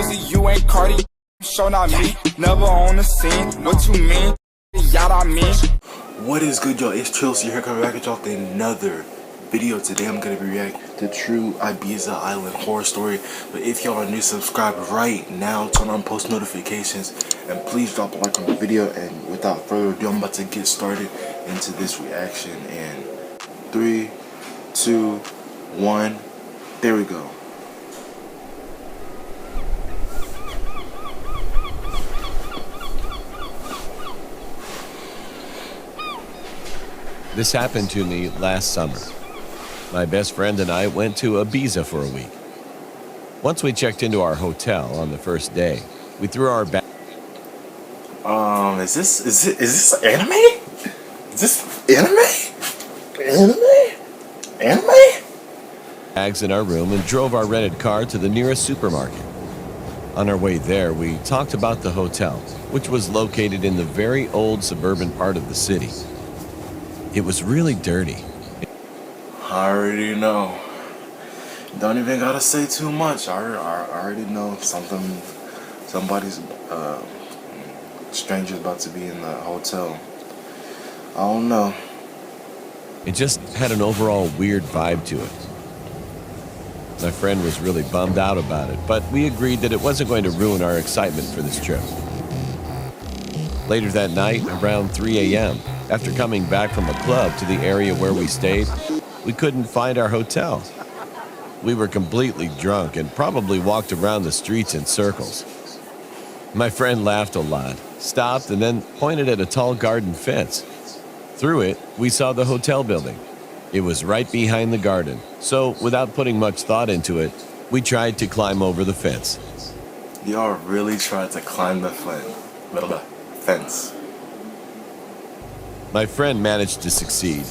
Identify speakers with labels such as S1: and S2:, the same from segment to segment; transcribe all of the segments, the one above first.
S1: Rosie, you ain't Cardi, show not me. Never on the scene, what you mean? Y'all I mean.
S2: What is good, y'all? It's Chelsea here coming back at y'all with another video. Today I'm gonna be reacting to true Ibiza Island horror story. But if y'all are new, subscribe right now, turn on post notifications, and please drop a like on the video. And without further ado, I'm about to get started into this reaction. And 3, 2, 1, there we go.
S3: This happened to me last summer. My best friend and I went to Ibiza for a week. Once we checked into our hotel on the first day, we threw our bags.
S2: Is this anime? Is this anime?
S3: Bags in our room and drove our rented car to the nearest supermarket. On our way there, we talked about the hotel, which was located in the very old suburban part of the city. It was really dirty.
S2: I already know. Don't even gotta say too much. I already know somebody's stranger's about to be in the hotel. I don't know.
S3: It just had an overall weird vibe to it. My friend was really bummed out about it, but we agreed that it wasn't going to ruin our excitement for this trip. Later that night, around 3 a.m., after coming back from a club to the area where we stayed, we couldn't find our hotel. We were completely drunk and probably walked around the streets in circles. My friend laughed a lot, stopped, and then pointed at a tall garden fence. Through it, we saw the hotel building. It was right behind the garden, so without putting much thought into it, we tried to climb over the fence.
S2: Y'all really tried to climb the fence.
S3: My friend managed to succeed,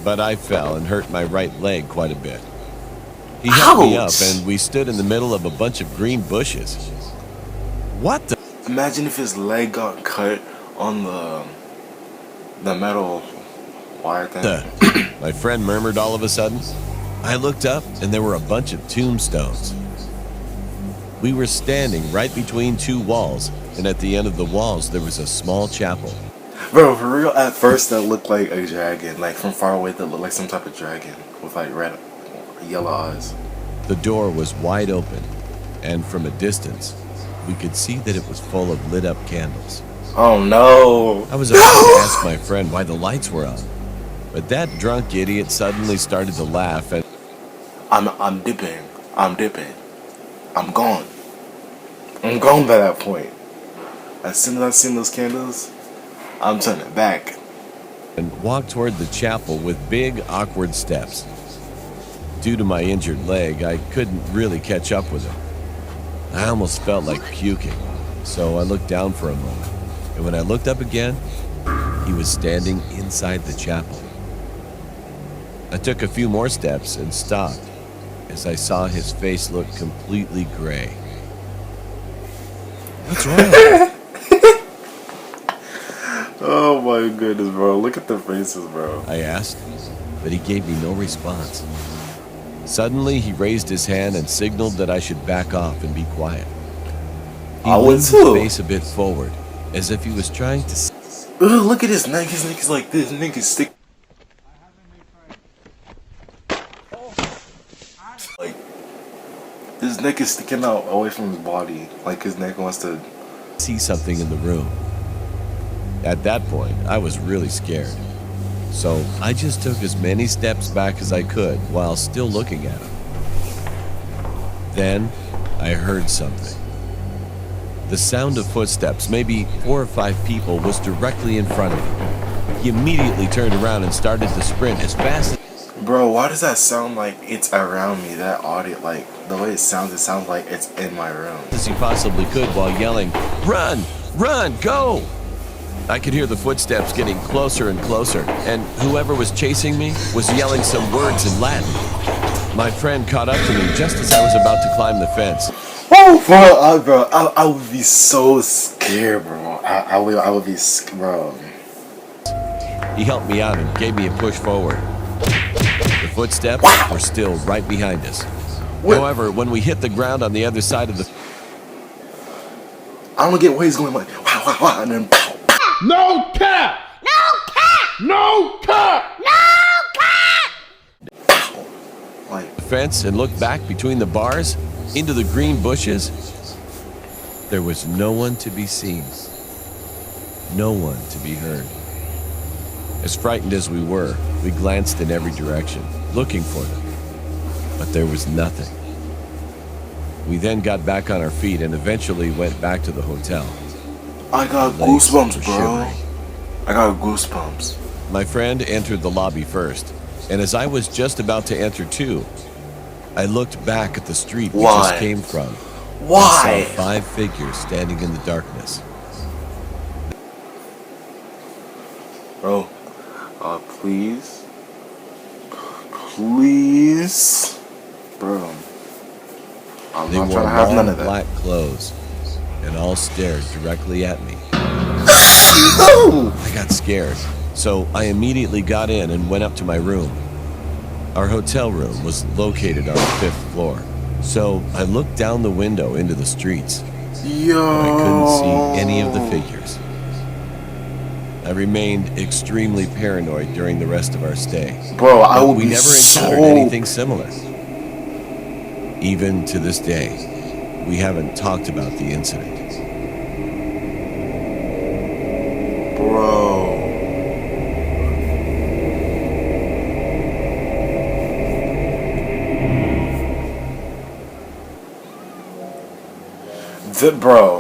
S3: but I fell and hurt my right leg quite a bit. He helped me up, and we stood in the middle of a bunch of green bushes. What the?
S2: Imagine if his leg got cut on the metal wire thing.
S3: My friend murmured all of a sudden. I looked up, and there were a bunch of tombstones. We were standing right between two walls, and at the end of the walls there was a small chapel.
S2: Bro, for real, at first that looked like a dragon. Like from far away that looked like some type of dragon with like red, yellow eyes.
S3: The door was wide open, and from a distance, we could see that it was full of lit up candles.
S2: Oh no!
S3: I was about to ask my friend why the lights were on, but that drunk idiot suddenly started to laugh and
S2: I'm dipping. I'm gone by that point. As soon as I seen those candles, I'm turning back
S3: and walked toward the chapel with big, awkward steps. Due to my injured leg, I couldn't really catch up with him. I almost felt like puking, so I looked down for a moment, and when I looked up again, he was standing inside the chapel. I took a few more steps and stopped as I saw his face look completely gray. What's wrong?
S2: Oh my goodness, bro. Look at the faces, bro.
S3: I asked, but he gave me no response. Suddenly, he raised his hand and signaled that I should back off and be quiet. He leaned his face a bit forward, as if he was trying to...
S2: Ugh, look at his neck. His neck is like this. His neck is stick. Like, his neck is sticking out away from his body. Like his neck wants to...
S3: see something in the room. At that point, I was really scared. So I just took as many steps back as I could while still looking at him. Then I heard something. The sound of footsteps, maybe 4 or 5 people, was directly in front of him. He immediately turned around and started to sprint as fast as...
S2: Bro, why does that sound like it's around me? That audio, like the way it sounds like it's in my room.
S3: As he possibly could while yelling, "Run! Run! Go!" I could hear the footsteps getting closer and closer, and whoever was chasing me was yelling some words in Latin. My friend caught up to me just as I was about to climb the fence.
S2: Oh, bro, I would be so scared, bro. I would be, bro.
S3: He helped me out and gave me a push forward. The footsteps were still right behind us. However, when we hit the ground on the other side of the...
S2: I don't get where he's going like wow wow wow and then pow pow.
S4: No cap! No cap! No cap! No cap!
S2: Pow. Like
S3: Fence and looked back between the bars into the green bushes. There was no one to be seen, no one to be heard. As frightened as we were, we glanced in every direction, looking for them, but there was nothing. We then got back on our feet and eventually went back to the hotel.
S2: I got
S3: Legs
S2: goosebumps,
S3: were
S2: bro.
S3: shivering.
S2: I got goosebumps.
S3: My friend entered the lobby first, and as I was just about to enter too, I looked back at the street we
S2: Why?
S3: just came from.
S2: Why?
S3: And saw 5 figures standing in the darkness.
S2: Bro, please, please, bro. I'm
S3: They
S2: not
S3: wore
S2: trying to have none
S3: long
S2: of that.
S3: black clothes and all stared directly at me. I got scared, so I immediately got in and went up to my room. Our hotel room was located on the 5th floor, so I looked down the window into the streets.
S2: Yo,
S3: But I couldn't see any of the figures. I remained extremely paranoid during the rest of our stay.
S2: bro, I
S3: But
S2: would
S3: we
S2: be
S3: never
S2: so.
S3: encountered anything similar. Even to this day, we haven't talked about the incident.
S2: Bro. Bro,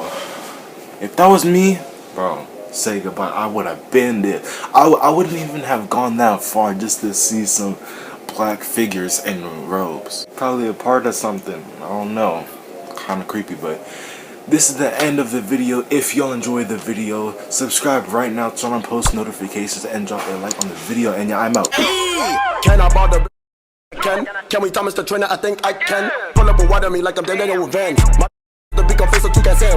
S2: if that was me, bro, say goodbye. I would have been there. I wouldn't even have gone that far just to see some black figures in robes. Probably a part of something. I don't know. Kind of creepy, but this is the end of the video. If y'all enjoyed the video, subscribe right now, turn on post notifications, and drop a like on the video. And yeah, I'm out.
S5: Can I bother? Can we Thomas the trainer? I think I can. Pull up and water me like I'm dead in revenge. My the big face so you can say